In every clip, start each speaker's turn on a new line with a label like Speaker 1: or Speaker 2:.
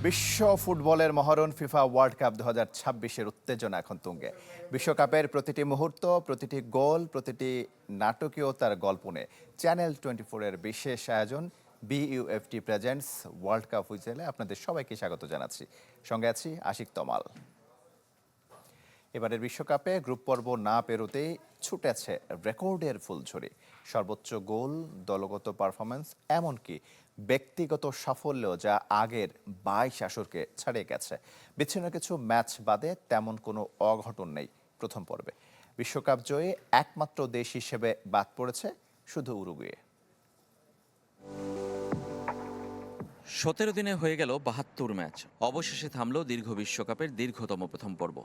Speaker 1: বিশ্ব ফুটবলের মহারণ FIFA world cup 2026-এর উত্তেজনা এখন তুঙ্গে। বিশ্বকাপের প্রতিটি মুহূর্ত, প্রতিটি গোল, প্রতিটি নাটকীয়তার গল্প নিয়ে চ্যানেল 24-এর বিশেষ আয়োজন বিইউএফটি প্রেজেন্টস ওয়ার্ল্ড কাপ হুইসেলে আপনাদের সবাইকে স্বাগত জানাচ্ছি। সঙ্গে আছি আশিক তমাল। এবারের বিশ্বকাপে গ্রুপ পর্ব না পেরোতেই ছুটেছে রেকর্ডের ফুলঝুরি। সর্বোচ্চ গোল, দলগত পারফরমেন্স, এমনকি ব্যক্তিগত সাফল্য যা আগের 22 আসরকে ছাড়িয়ে গেছে। বিচ্ছিন্ন কিছু ম্যাচ বাদে তেমন কোনো অঘটন নেই প্রথম পর্বে। বিশ্বকাপ জয়ে একমাত্র দেশ হিসেবে বাদ পড়েছে শুধু উরুগুয়ে।
Speaker 2: 17 দিনে হয়ে গেল 72 ম্যাচ। অবশেষে থামল দীর্ঘ বিশ্বকাপের দীর্ঘতম প্রথম পর্ব।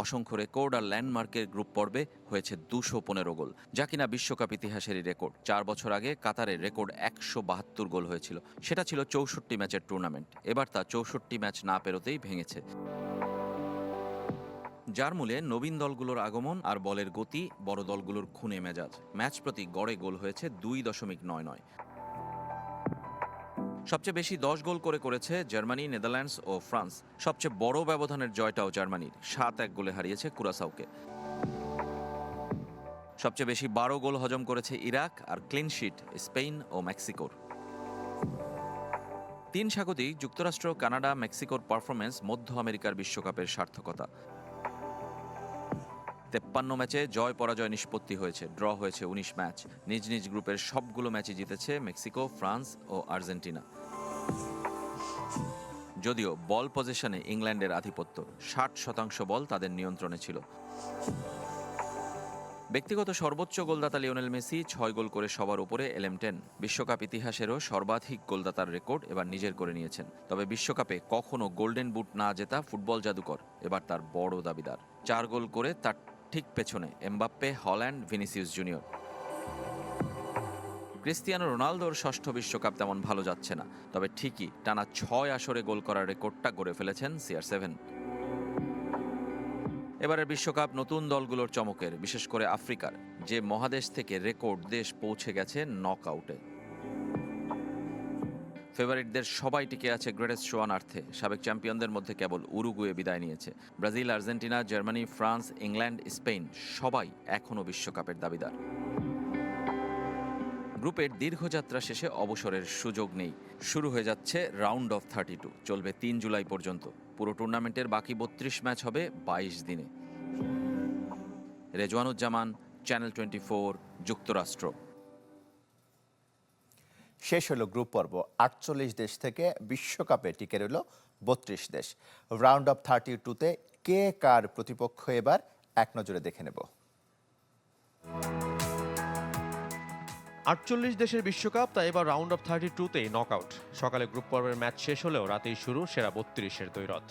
Speaker 2: অসংখ্য রেকর্ড আর ল্যান্ডমার্কের গ্রুপ পর্বে হয়েছে 215 গোল, যা কিনা বিশ্বকাপ ইতিহাসেরই রেকর্ড। 4 বছর আগে কাতারের রেকর্ড 172 গোল হয়েছিল, সেটা ছিল 64 ম্যাচের টুর্নামেন্ট। এবার তা 64 ম্যাচ না পেরোতেই ভেঙেছে, যার মূলে নবীন দলগুলোর আগমন আর বলের গতি, বড় দলগুলোর খুনে মেজাজ। ম্যাচ প্রতি গড়ে গোল হয়েছে 2.99। সবচেয়ে বেশি 10 গোল করেছে জার্মানি, নেদারল্যান্ডস ও ফ্রান্স। সবচেয়ে বড় ব্যবধানের জয়টাও জার্মানির, 7-1 গোলে হারিয়েছে কুরাসাওকে। সবচেয়ে বেশি 12 গোল হজম করেছে ইরাক, আর ক্লিন শিট স্পেন ও মেক্সিকোর। 3 স্বাগতিক যুক্তরাষ্ট্র, কানাডা, মেক্সিকোর পারফরমেন্স মধ্য আমেরিকার বিশ্বকাপের সার্থকতা। 53 ম্যাচে জয় পরাজয় নিষ্পত্তি হয়েছে, ড্র হয়েছে 19 ম্যাচ। নিজ নিজ গ্রুপের সবগুলো ম্যাচই জিতেছে মেক্সিকো, ফ্রান্স ও আর্জেন্টিনা। যদিও বল পজিশনে ইংল্যান্ডের আধিপত্য, 60% বল তাদের নিয়ন্ত্রণে ছিল। ব্যক্তিগত সর্বোচ্চ গোলদাতা লিওনেল মেসি 6 গোল করে সবার উপরে এলএম10। বিশ্বকাপ ইতিহাসেরও সর্বাধিক গোলদাতার রেকর্ড এবার নিজের করে নিয়েছেন। তবে বিশ্বকাপে কখনো গোল্ডেন বুট না জেতা ফুটবল জাদুকর এবার তার বড় দাবিদার। 4 গোল করে তার ঠিক পেছনে Mbappe, Haaland, Vinicius Junior. Cristiano রোনালদোর ষষ্ঠ বিশ্বকাপ তেমন ভালো যাচ্ছে না, তবে ঠিকই টানা 6 আসরে গোল করার রেকর্ডটা গড়ে ফেলেছেন CR7। এবারের বিশ্বকাপ নতুন দলগুলোর চমকের, বিশেষ করে আফ্রিকার, যে মহাদেশ থেকে রেকর্ড দেশ পৌঁছে গেছে নকআউটে। ফেভারিটদের সবাই টিকে আছে গ্রেটেস্ট শো অন আর্থে। সাবেক চ্যাম্পিয়নদের মধ্যে কেবল উরুগুয়ে বিদায় নিয়েছে। Brazil, Argentina, Germany, France, England, Spain সবাই এখনও বিশ্বকাপের দাবিদার। গ্রুপের দীর্ঘযাত্রা শেষে অবসরের সুযোগ নেই। শুরু হয়ে যাচ্ছে রাউন্ড অফ 32, চলবে 3 জুলাই পর্যন্ত। পুরো টুর্নামেন্টের বাকি 32 ম্যাচ হবে 22 দিনে। রেজওয়ানুজ্জামান, চ্যানেল 24, যুক্তরাষ্ট্র।
Speaker 1: শেষ হলো গ্রুপ পর্ব। 48 দেশ থেকে বিশ্বকাপে টিকে রইল 32 দেশ। রাউন্ড অফ 32-তে কে কার প্রতিপক্ষ এবার এক নজরে দেখে নেব।
Speaker 3: 48 দেশের বিশ্বকাপ, তাই এবার রাউন্ড অফ 32-তেই নকআউট। সকালে গ্রুপ পর্বের ম্যাচ শেষ হলেও রাতেই শুরু সেরা 32-এর দ্বৈরথ,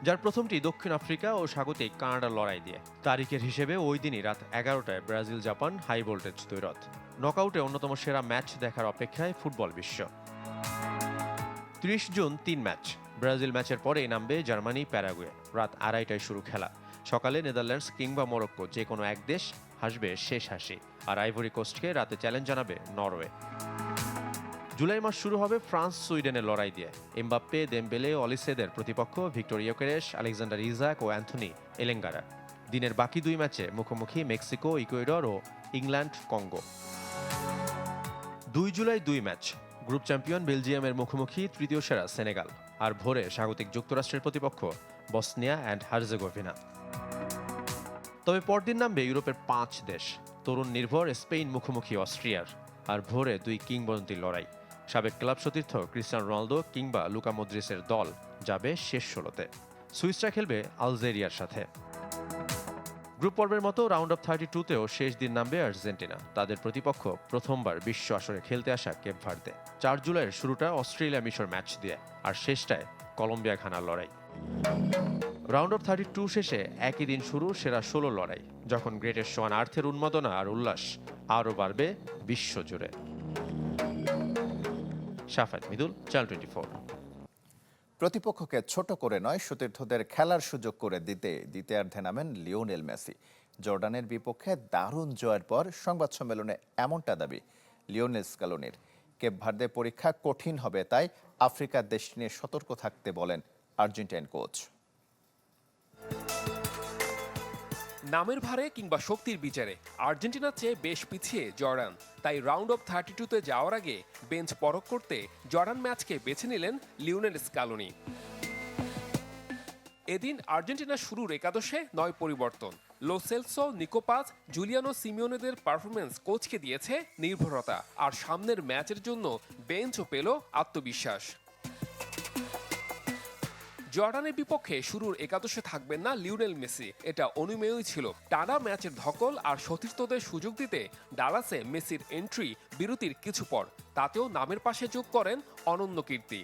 Speaker 3: যার প্রথমটি দক্ষিণ আফ্রিকা ও স্বাগতিক কানাডার লড়াই দিয়ে। তারিখের হিসেবে ওই দিনই রাত 11টায় ব্রাজিল জাপান হাই ভোল্টেজ দ্বৈরথ। নকআউটে অন্যতম সেরা ম্যাচ দেখার অপেক্ষায় ফুটবল বিশ্ব। 30 জুন 3 ম্যাচ। ব্রাজিল ম্যাচের পরেই নামবে জার্মানি, প্যারাগুয়ে। রাত 2:30টায় শুরু খেলা। সকালে নেদারল্যান্ডস কিংবা মরক্কো, যে কোনো এক দেশ হাসবে শেষ হাসি। আর আইভরি কোস্টকে রাতে চ্যালেঞ্জ জানাবে নরওয়ে। জুলাই মাস শুরু হবে ফ্রান্স সুইডেনের লড়াই দিয়ে। এমবাপ্পে, দেমবেলে, অলিসেদের প্রতিপক্ষ ভিক্টর ইয়োকেরেশ, আলেকজান্ডার ইজাক ও অ্যান্থনি এলেঙ্গারা। দিনের বাকি 2 ম্যাচে মুখোমুখি মেক্সিকো, ইকুয়েডর ও ইংল্যান্ড, কঙ্গো। 2 জুলাই 2 ম্যাচ। গ্রুপ চ্যাম্পিয়ন বেলজিয়ামের মুখোমুখি তৃতীয় সেরা সেনেগাল। আর ভোরে স্বাগতিক যুক্তরাষ্ট্রের প্রতিপক্ষ বসনিয়া অ্যান্ড হার্জেগোভিনা। তবে পরদিন নামবে ইউরোপের 5 দেশ। তরুণ নির্ভর স্পেন মুখোমুখি অস্ট্রিয়ার। আর ভোরে 2 কিংবদন্তির লড়াই। সাবেক ক্লাব সতীর্থ ক্রিস্টিয়ানো রোনালদো কিংবা লুকা মদ্রিচের দল যাবে শেষ 16তে। সুইসরা খেলবে আলজেরিয়ার সাথে। গ্রুপ পর্বের মতো রাউন্ড অফ 32-তেও শেষ দিন নামবে আর্জেন্টিনা। তাদের প্রতিপক্ষ প্রথমবার বিশ্ব আসরে খেলতে আসা কেপ ভার্দে। 4 জুলাইয়ের শুরুটা অস্ট্রেলিয়া মিশর ম্যাচ দিয়ে, আর শেষটায় কলম্বিয়া ঘানার লড়াই। রাউন্ড অফ 32 শেষে একই দিন শুরু সেরা 16 লড়াই, যখন গ্রেটেস্ট শো অন আর্থের উন্মাদনা আর উল্লাস আরও বাড়বে বিশ্বজুড়ে। শাফাত মিদুল, চ্যানেল 24।
Speaker 1: প্রতিপক্ষকে ছোট করে নয়, সতীর্থদের খেলার সুযোগ করে দ্বিতীয়ার্ধে নামেন লিওনেল মেসি। জর্ডানের বিপক্ষে দারুণ জয়ের পর সংবাদ সম্মেলনে এমনটা দাবি লিওনেল স্কালোনির। কেপ ভার্দে পরীক্ষা কঠিন হবে, তাই আফ্রিকার দেশ নিয়ে সতর্ক থাকতে বলেন আর্জেন্টাইন কোচ।
Speaker 4: নামের ভারে কিংবা শক্তির বিচারে আর্জেন্টিনার চেয়ে বেশ পিছিয়ে জর্ডান, তাই রাউন্ড অফ 32-তে যাওয়ার আগে বেঞ্চ পরখ করতে জর্ডান ম্যাচকে বেছে নিলেন লিওনেল স্ক্যালোনি। এদিন আর্জেন্টিনার শুরুর একাদশে 9 পরিবর্তন। লো সেলসো, নিকো পাজ, জুলিয়ানো সিমিওনেদের পারফরমেন্স কোচকে দিয়েছে নির্ভরতা, আর সামনের ম্যাচের জন্য বেঞ্চও পেল আত্মবিশ্বাস। জর্ডানের বিপক্ষে শুরুর একাদশে থাকবেন না লিওনেল মেসি, এটা অনুমেয়ই ছিল। টানা ম্যাচের ধকল আর সতীর্থদের সুযোগ দিতে ডালাসে মেসির এন্ট্রি বিরতির কিছু পর, তাতেও নামের পাশে যোগ করেন অনন্য কীর্তি।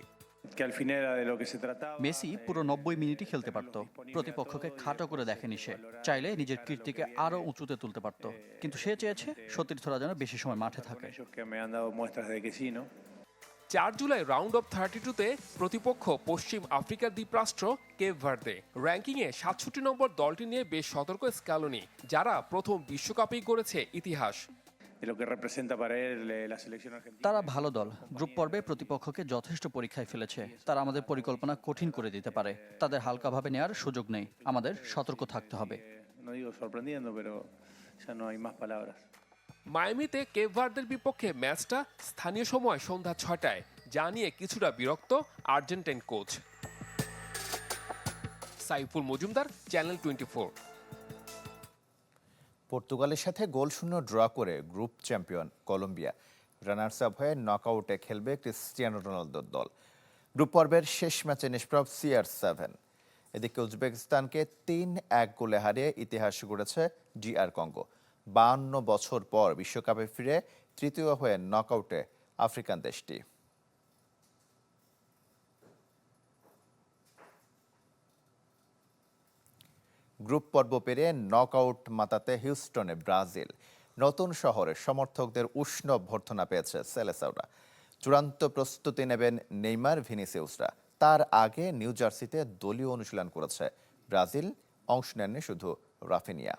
Speaker 5: মেসি পুরো 90 মিনিটই খেলতে পারত, প্রতিপক্ষকে খাটো করে দেখেনি সে। চাইলে নিজের কীর্তিকে আরো উঁচুতে তুলতে পারত, কিন্তু সে চেয়েছে সতীর্থরা যেন বেশি সময় মাঠে থাকে।
Speaker 4: 4 জুলাই রাউন্ড অফ 32-তে প্রতিপক্ষ পশ্চিম আফ্রিকার দ্বীপরাষ্ট্র কেপ ভার্দে। র্যাঙ্কিংয়ে 67 নম্বর দলটি নিয়ে বেশ সতর্ক স্ক্যালোনি, যারা প্রথম বিশ্বকাপেই গড়েছে ইতিহাস।
Speaker 5: তারা ভালো দল, গ্রুপ পর্বে প্রতিপক্ষকে যথেষ্ট পরীক্ষায় ফেলেছে। তারা আমাদের পরিকল্পনা কঠিন করে দিতে পারে, তাদের হালকাভাবে নেওয়ার সুযোগ নেই। আমাদের সতর্ক থাকতে হবে।
Speaker 4: মায়ামিতে কেপ ভার্দের বিপক্ষে ম্যাচটা স্থানীয় সময় সন্ধ্যা 6টায়, যা নিয়ে কিছুটা বিরক্ত Argentine coach. Saiful Majumder, channel 24।
Speaker 1: পর্তুগালের সাথে গোলশূন্য ড্র করে group champion Colombia runners up হয়ে নকআউটে খেলবে ক্রিস্টিয়ানো রোনালদোর দল। গ্রুপ পর্বের শেষ ম্যাচে নিষ্প্রভ CR7। এদিকে উজবেকিস্তানকে 3-1 গোলে হারিয়ে ইতিহাস গড়েছে DR কঙ্গো। 52 বছর পর বিশ্বকাপে ফিরে তৃতীয় হয়ে নকআউটে আফ্রিকান দেশটি। গ্রুপ পর্ব পেরিয়ে নকআউট মাতাতে হিউস্টনে ব্রাজিল। নতুন শহরে সমর্থকদের উষ্ণ অভ্যর্থনা পেয়েছে সেলেসাওরা। চূড়ান্ত প্রস্তুতি নেবেন নেইমার, ভিনিসিউসরা। তার আগে নিউ জার্সিতে দলীয় অনুশীলন করেছে ব্রাজিল, অংশ নেননি শুধু রাফিনিয়া।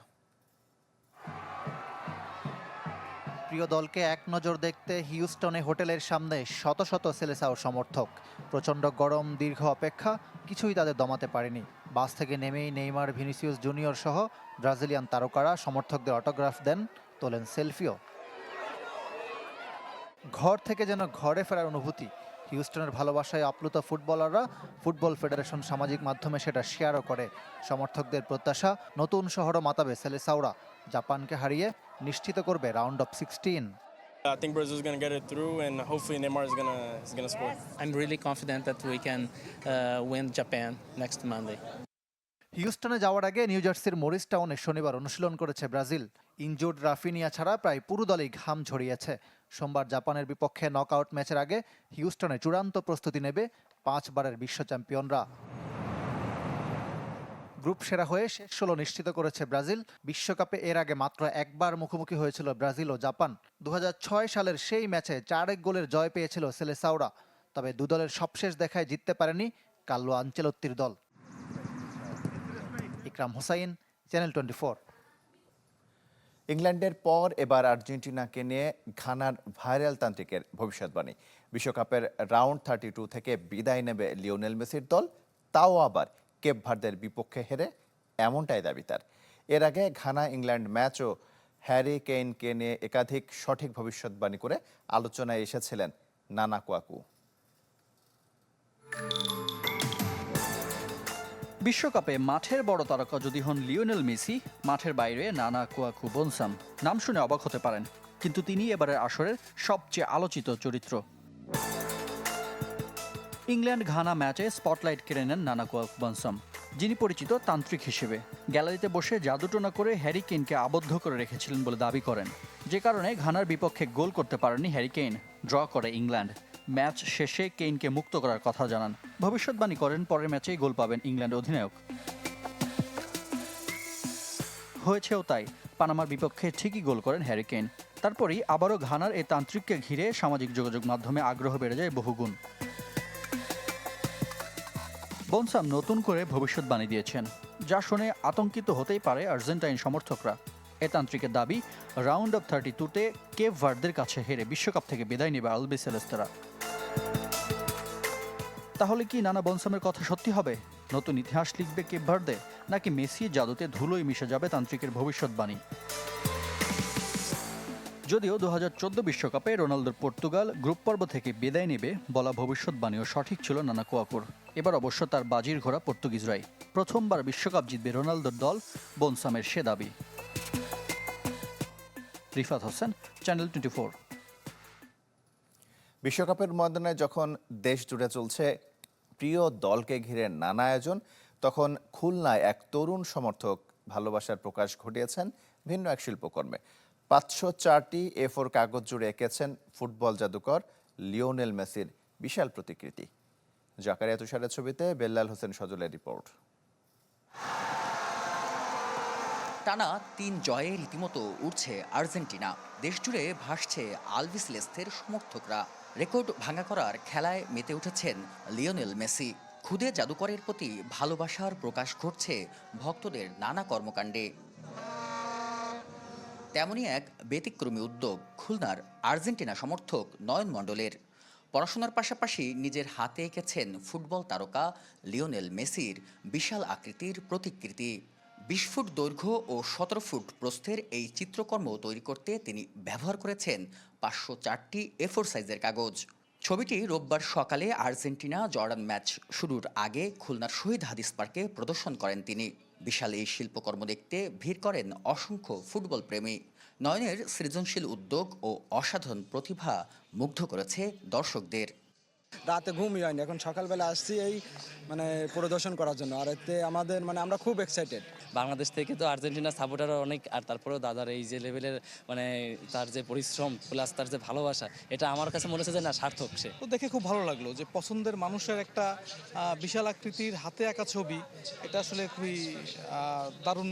Speaker 6: প্রিয় দলকে এক নজর দেখতে হিউস্টনে হোটেলের সামনে শত শত সেলেসাও সমর্থক। প্রচণ্ড গরম, দীর্ঘ অপেক্ষা, কিছুই তাদের দমাতে পারেনি। বাস থেকে নেমেই নেইমার, ভিনিসিয়াস জুনিয়র সহ ব্রাজিলিয়ান তারকারা সমর্থকদের অটোগ্রাফ দেন, তোলেন সেলফিও। ঘর থেকে যেন ঘরে ফেরার অনুভূতি। হিউস্টনের ভালোবাসায় আপ্লুত ফুটবলাররা ফুটবল ফেডারেশন সামাজিক মাধ্যমে সেটা শেয়ারও করে। সমর্থকদের প্রত্যাশা, নতুন শহরও মাতাবে সেলেসাওরা। জাপানকে হারিয়ে নিশ্চিত করবে round of 16।
Speaker 7: I think Brazil's going to get it through, and hopefully Neymar is going to score.
Speaker 8: I'm really confident that we can win Japan next Monday.
Speaker 6: হিউস্টনে যাওয়ার আগে নিউ জার্সির মরিস টাউনে শনিবার অনুশীলন করেছে ব্রাজিল। ইনজুর্ড রাফিনিয়া ছাড়া প্রায় পুরো দলই ঘাম ঝরিয়েছে। সোমবার জাপানের বিপক্ষে নকআউট ম্যাচের আগে হিউস্টনে চূড়ান্ত প্রস্তুতি নেবে 5 বারের বিশ্ব চ্যাম্পিয়নরা। গ্রুপ সেরা হয়ে শেষ 16 নিশ্চিত করেছে ব্রাজিল। বিশ্বকাপে এর আগে মাত্র একবার মুখোমুখি হয়েছিল ব্রাজিল ও জাপান। 2006 সালের সেই ম্যাচে 4-1 গোলের জয় পেয়েছিল সেলেসাওরা। তবে দু দলের সবশেষ দেখায় জিততে পারেনি কার্লো আনচেলত্তির দল। ইকরাম হোসাইন, চ্যানেল 24।
Speaker 1: ইংল্যান্ডের পর এবার আর্জেন্টিনাকে নিয়ে ঘানার ভাইরাল তান্ত্রিকের ভবিষ্যৎবাণী। বিশ্বকাপের রাউন্ড 32 থেকে বিদায় নেবে লিওনেল মেসির দল, তাও আবার কেপ ভার্দের বিপক্ষে হেরে, এমনটাই দাবি তার। এর আগে ঘানা ইংল্যান্ড ম্যাচও হ্যারি কেইনকে নিয়ে একাধিক সঠিক ভবিষ্যৎবাণী করে আলোচনায় এসেছিলেন নানা কোয়াকু।
Speaker 5: বিশ্বকাপে মাঠের বড় তারকা যদি হন লিওনেল মেসি, মাঠের বাইরে নানা কোয়াকু বনসাম। নাম শুনে অবাক হতে পারেন, কিন্তু তিনি এবারের আসরের সবচেয়ে আলোচিত চরিত্র। ইংল্যান্ড ঘানা ম্যাচে স্পটলাইট কেড়ে নেন নানা কোয়াকু বনসাম, যিনি পরিচিত তান্ত্রিক হিসেবে। গ্যালারিতে বসে জাদুটোনা করে হ্যারি কেইনকে আবদ্ধ করে রেখেছিলেন বলে দাবি করেন, যে কারণে ঘানার বিপক্ষে গোল করতে পারেননি হ্যারি কেইন। ড্র করে ইংল্যান্ড। ম্যাচ শেষে কেইনকে মুক্ত করার কথা জানান। ভবিষ্যৎবাণী করেন পরের ম্যাচেই গোল পাবেন ইংল্যান্ড অধিনায়ক। হয়েছেও তাই, পানামার বিপক্ষে ঠিকই গোল করেন হ্যারি কেইন। তারপরই আবারও ঘানার এই তান্ত্রিককে ঘিরে সামাজিক যোগাযোগ মাধ্যমে আগ্রহ বেড়ে যায় বহুগুণ। বনসাম নতুন করে ভবিষ্যৎবাণী দিয়েছেন, যা শুনে আতঙ্কিত হতেই পারে আর্জেন্টাইন সমর্থকরা। এ তান্ত্রিকের দাবি, রাউন্ড অফ 32-তে কেপ ভার্দের কাছে হেরে বিশ্বকাপ থেকে বিদায় নেবে আলবি সেলেস্তারা। তাহলে কি নানা বনসামের কথা সত্যি হবে? নতুন ইতিহাস লিখবে কেপ ভার্দে, নাকি মেসি জাদুতে ধুলোয় মিশে যাবে তান্ত্রিকের ভবিষ্যৎবাণী? যদিও 2014 বিশ্বকাপে রোনালদোর পর্তুগাল গ্রুপ পর্ব থেকে বিদায় নেবে বলা ভবিষ্যৎবাণীও সঠিক ছিল নানা কোয়াকুর। এবার অবশ্য তার বাজির ঘোড়া পর্তুগিজরাই। প্রথমবার বিশ্বকাপ জিতবে রোনালদোর দল, বনসামের সে দাবি। রিফাত হোসেন, চ্যানেল 24।
Speaker 1: বিশ্বকাপের ময়দানে যখন দেশ জুড়ে চলছে প্রিয় দলকে ঘিরে নানা আয়োজন, তখন খুলনায় এক তরুণ সমর্থক ভালোবাসার প্রকাশ ঘটিয়েছেন ভিন্ন এক শিল্পকর্মে। 504টি A4 কাগজ জুড়ে এঁকেছেন ফুটবল জাদুকর লিওনেল মেসির বিশাল প্রতিকৃতি। জাকারিয়া তুষারের ছবিতে বেল্লাল হোসেন সজলের রিপোর্ট।
Speaker 9: টানা 3 জয়ে রীতিমতো উঠছে আর্জেন্টিনা। দেশজুড়ে ভাসছে আলবি সেলেস্তের সমর্থকরা। রেকর্ড ভাঙা করার খেলায় মেতে উঠেছেন লিওনেল মেসি। খুদে জাদুকরের প্রতি ভালোবাসার প্রকাশ ঘটছে ভক্তদের নানা কর্মকাণ্ডে। তেমনই এক ব্যতিক্রমী উদ্যোগ খুলনার আর্জেন্টিনা সমর্থক নয়ন মণ্ডলের। পড়াশোনার পাশাপাশি নিজের হাতে এঁকেছেন ফুটবল তারকা লিওনেল মেসির বিশাল আকৃতির প্রতিকৃতি। 20 ফুট দৈর্ঘ্য ও 17 ফুট প্রস্থের এই চিত্রকর্ম তৈরি করতে তিনি ব্যবহার করেছেন 504টি A4 সাইজের কাগজ। ছবিটি রোববার সকালে আর্জেন্টিনা জর্ডান ম্যাচ শুরুর আগে খুলনার শহীদ হাদিস পার্কে প্রদর্শন করেন তিনি। বিশাল এই শিল্পকর্ম দেখতে ভিড় করেন অসংখ্য ফুটবল প্রেমী। নয়নের সৃজনশীল উদ্যোগ ও অসাধারণ প্রতিভা মুগ্ধ করেছে দর্শকদের।
Speaker 10: রাতে ঘুমই হয়নি, এখন সকালবেলা আসছি এই পরিদর্শন করার জন্য। আর এতে আমাদের আমরা খুব এক্সাইটেড।
Speaker 8: বাংলাদেশ থেকে তো আর্জেন্টিনা সাপোর্টাররা অনেক, আর তারপরেও দাদার এই যে লেভেলের তার যে পরিশ্রম প্লাস তার যে ভালোবাসা, এটা আমার কাছে মনে হচ্ছে যে না, সার্থক সে।
Speaker 11: তো দেখে খুব ভালো লাগলো যে পছন্দের মানুষের একটা বিশাল আকৃতির হাতে আঁকা ছবি, এটা আসলে খুবই দারুণ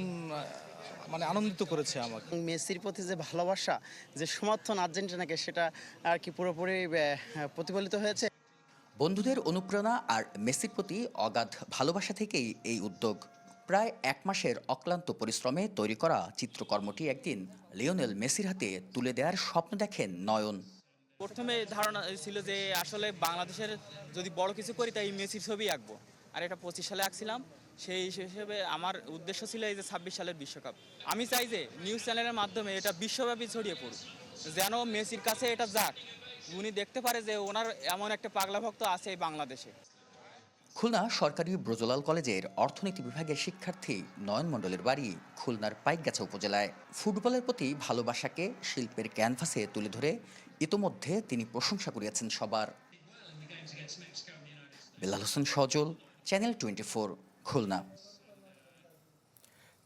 Speaker 11: আনন্দিত করেছে আমাকে।
Speaker 12: মেসির প্রতি যে ভালোবাসা, যে সমর্থন আর্জেন্টিনাকে, সেটা আর কি পুরোপুরি প্রতিফলিত হয়েছে।
Speaker 9: বন্ধুদের অনুপ্রেরণা আর মেসির প্রতি অগাধ ভালোবাসা থেকেই এই উদ্যোগ। প্রায় 1 মাসের অক্লান্ত পরিশ্রমে তৈরি করা চিত্রকর্মটি একদিন লিওনেল মেসির হাতে তুলে দেওয়ার স্বপ্ন দেখেন নয়ন।
Speaker 13: প্রথমে ধারণা ছিল যে আসলে বাংলাদেশের যদি বড় কিছু করি তাই মেসির ছবি আঁকবো, আর এটা 25 সালে আঁকছিলাম। সেই হিসেবে আমার উদ্দেশ্য ছিল এই যে 26 সালের বিশ্বকাপ। আমি চাই যে নিউজ চ্যানেলের মাধ্যমে এটা বিশ্বব্যাপী ছড়িয়ে পড়ুক, যেন মেসির কাছে এটা যাক, উনি দেখতে পারে যে ওনার এমন একটা পাগলা ভক্ত আছে এই বাংলাদেশে।
Speaker 9: খুলনা সরকারি ব্রজলাল কলেজের অর্থনীতি বিভাগের শিক্ষার্থী নয়ন মণ্ডলের বাড়ি খুলনার পাইকগাছা উপজেলায়। ফুটবলের প্রতি ভালোবাসাকে শিল্পের ক্যানভাসে তুলে ধরে ইতোমধ্যে তিনি প্রশংসা কুড়িয়েছেন সবার। বেলাল হোসেন সজল, চ্যানেল 24, খুলনা।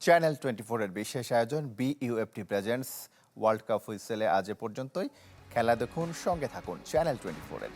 Speaker 1: চ্যানেল 24-এর বিশেষ আয়োজন BUFT প্রেজেন্টস ওয়ার্ল্ড কাপ হুইসেলে আজ এ পর্যন্তই। খেলা দেখুন, সঙ্গে থাকুন চ্যানেল 24-এর।